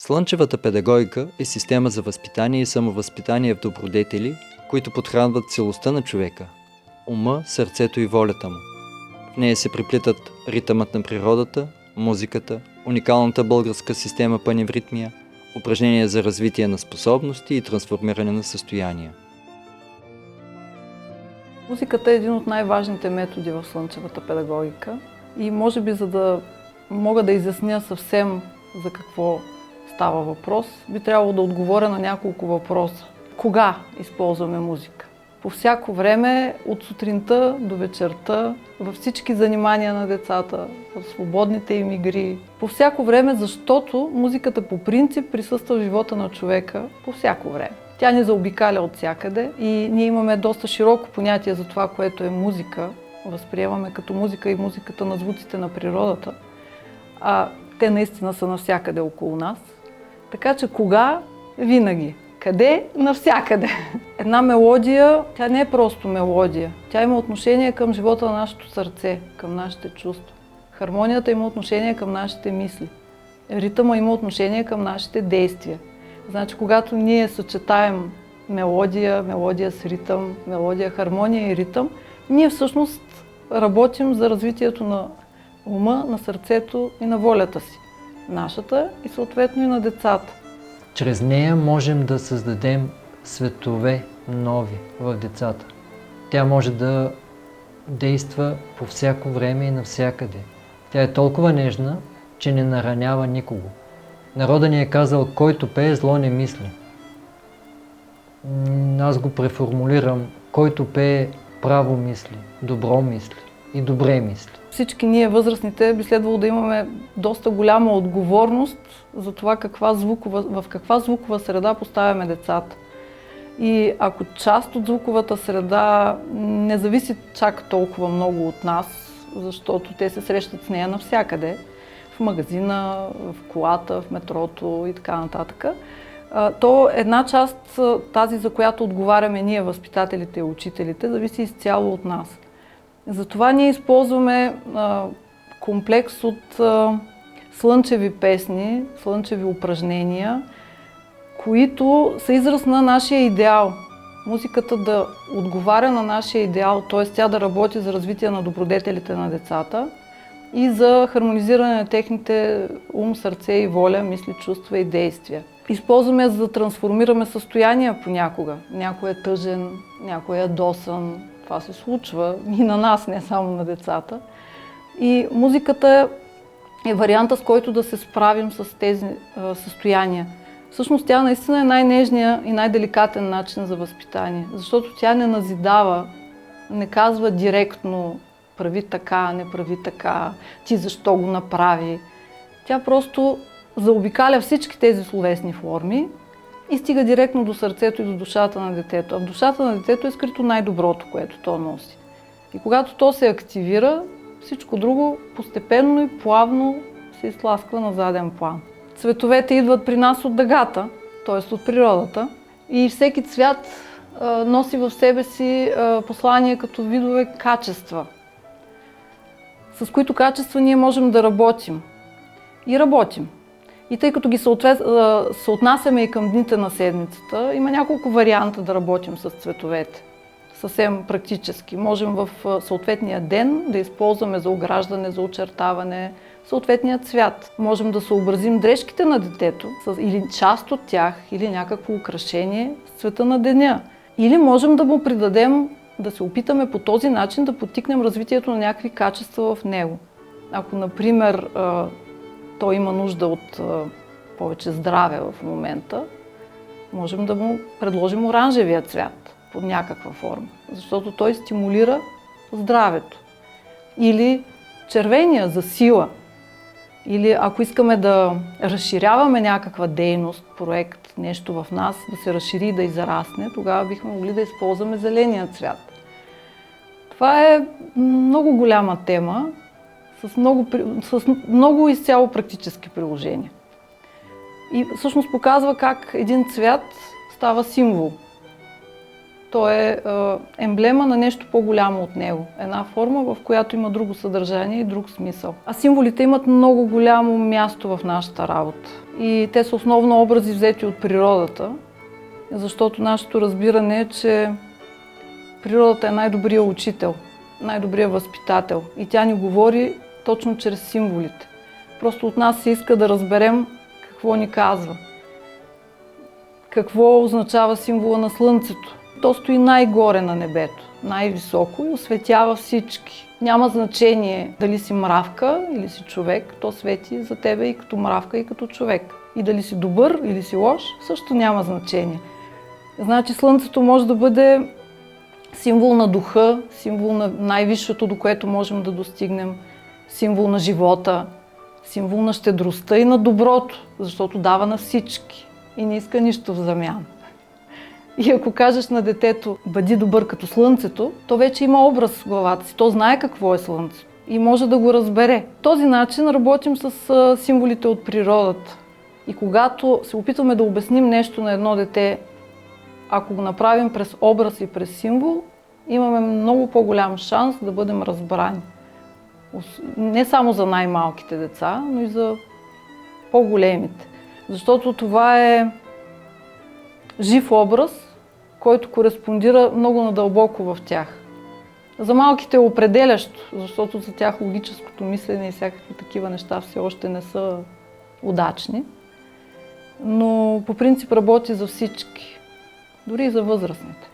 Слънчевата педагогика е система за възпитание и самовъзпитание в добродетели, които подхранват целостта на човека, ума, сърцето и волята му. В нея се приплитат ритъмът на природата, музиката, уникалната българска система паневритмия, упражнения за развитие на способности и трансформиране на състояния. Музиката е един от най-важните методи в слънчевата педагогика и може би, за да мога да изясня съвсем за какво става въпрос, би трябвало да отговоря на няколко въпроса. Кога използваме музика? По всяко време, от сутринта до вечерта, във всички занимания на децата, в свободните им игри. По всяко време, защото музиката по принцип присъства в живота на човека по всяко време. Тя ни заобикаля от всякъде и ние имаме доста широко понятие за това, което е музика. Възприемаме като музика и музиката на звуците на природата. А те наистина са навсякъде около нас. Така че кога? Винаги. Къде? Навсякъде. Една мелодия, тя не е просто мелодия. Тя има отношение към живота на нашето сърце, към нашите чувства. Хармонията има отношение към нашите мисли. Ритъма има отношение към нашите действия. Значи, когато ние съчетаем мелодия с ритъм, мелодия, хармония и ритъм, ние всъщност работим за развитието на ума, на сърцето и на волята си. Нашата и съответно и на децата. Чрез нея можем да създадем светове нови в децата. Тя може да действа по всяко време и навсякъде. Тя е толкова нежна, че не наранява никого. Народът ни е казал, който пее, зло не мисли. Аз го преформулирам, който пее, право мисли, добро мисли и добре мисли. Всички ние, възрастните, би следвало да имаме доста голяма отговорност за това в каква звукова среда поставяме децата. И ако част от звуковата среда не зависи чак толкова много от нас, защото те се срещат с нея навсякъде, в магазина, в колата, в метрото и така нататък, то една част, тази за която отговаряме ние, възпитателите и учителите, зависи изцяло от нас. Затова ние използваме комплекс от слънчеви песни, слънчеви упражнения, които са израз на нашия идеал. Музиката да отговаря на нашия идеал, т.е. тя да работи за развитие на добродетелите на децата и за хармонизиране на техните ум, сърце и воля, мисли, чувства и действия. Използваме за да трансформираме състояния понякога. Някой е тъжен, някой е ядосан. Това се случва и на нас, не само на децата. И музиката е варианта, с който да се справим с тези състояния. Всъщност тя наистина е най-нежният и най-деликатен начин за възпитание, защото тя не назидава, не казва директно прави така, не прави така, ти защо го направи. Тя просто заобикаля всички тези словесни форми и стига директно до сърцето и до душата на детето. А в душата на детето е скрито най-доброто, което то носи. И когато то се активира, всичко друго постепенно и плавно се изтласква на заден план. Цветовете идват при нас от дъгата, т.е. от природата, и всеки цвят носи в себе си послания като видове качества, с които качества ние можем да работим. И работим. И тъй като ги съотнасяме и към дните на седмицата, има няколко варианта да работим с цветовете. Съвсем практически. Можем в съответния ден да използваме за ограждане, за очертаване съответния цвят. Можем да съобразим дрежките на детето или част от тях, или някакво украшение с цвета на деня. Или можем да му придадем, да се опитаме по този начин да подтикнем развитието на някакви качества в него. Ако, например, той има нужда от повече здраве в момента, можем да му предложим оранжевия цвят под някаква форма, защото той стимулира здравето. Или червения за сила. Или ако искаме да разширяваме някаква дейност, проект, нещо в нас, да се разшири и да израсне, тогава бихме могли да използваме зеления цвят. Това е много голяма тема, с много изцяло практически приложения. И всъщност показва как един цвят става символ. То е емблема на нещо по-голямо от него. Една форма, в която има друго съдържание и друг смисъл. А символите имат много голямо място в нашата работа. И те са основно образи, взети от природата, защото нашето разбиране е, че природата е най-добрият учител, най-добрият възпитател. И тя ни говори точно чрез символите. Просто от нас се иска да разберем какво ни казва. Какво означава символа на Слънцето? То стои най-горе на небето, най-високо и осветява всички. Няма значение дали си мравка или си човек, то свети за тебе и като мравка, и като човек. И дали си добър или си лош, също няма значение. Значи Слънцето може да бъде символ на духа, символ на най-висшето, до което можем да достигнем, символ на живота, символ на щедростта и на доброто, защото дава на всички и не иска нищо в замяна. И ако кажеш на детето, бъди добър като Слънцето, то вече има образ в главата си, то знае какво е Слънцето и може да го разбере. В този начин работим с символите от природата. И когато се опитваме да обясним нещо на едно дете, ако го направим през образ и през символ, имаме много по-голям шанс да бъдем разбрани. Не само за най-малките деца, но и за по-големите. Защото това е жив образ, който кореспондира много надълбоко в тях. За малките е определящо, защото за тях логическото мислене и всякакви такива неща все още не са удачни. Но по принцип работи за всички, дори и за възрастните.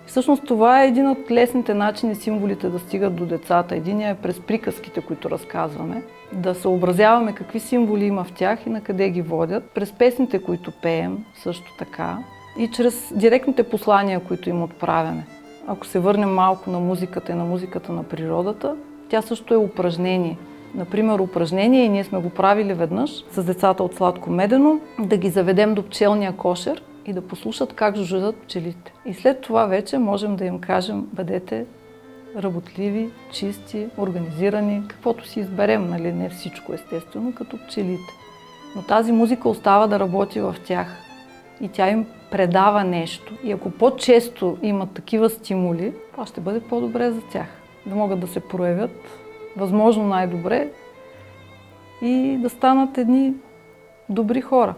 Всъщност това е един от лесните начини символите да стигат до децата. Единият е през приказките, които разказваме, да съобразяваме какви символи има в тях и на къде ги водят, през песните, които пеем, също така, и чрез директните послания, които им отправяме. Ако се върнем малко на музиката и на музиката на природата, тя също е упражнение. Например, упражнение, и ние сме го правили веднъж с децата от Сладко Медено, да ги заведем до пчелния кошер и да послушат как жужжат пчелите. И след това вече можем да им кажем, бъдете работливи, чисти, организирани, каквото си изберем, нали? Не всичко естествено, като пчелите. Но тази музика остава да работи в тях и тя им предава нещо. И ако по-често имат такива стимули, това ще бъде по-добре за тях. Да могат да се проявят възможно най-добре и да станат едни добри хора.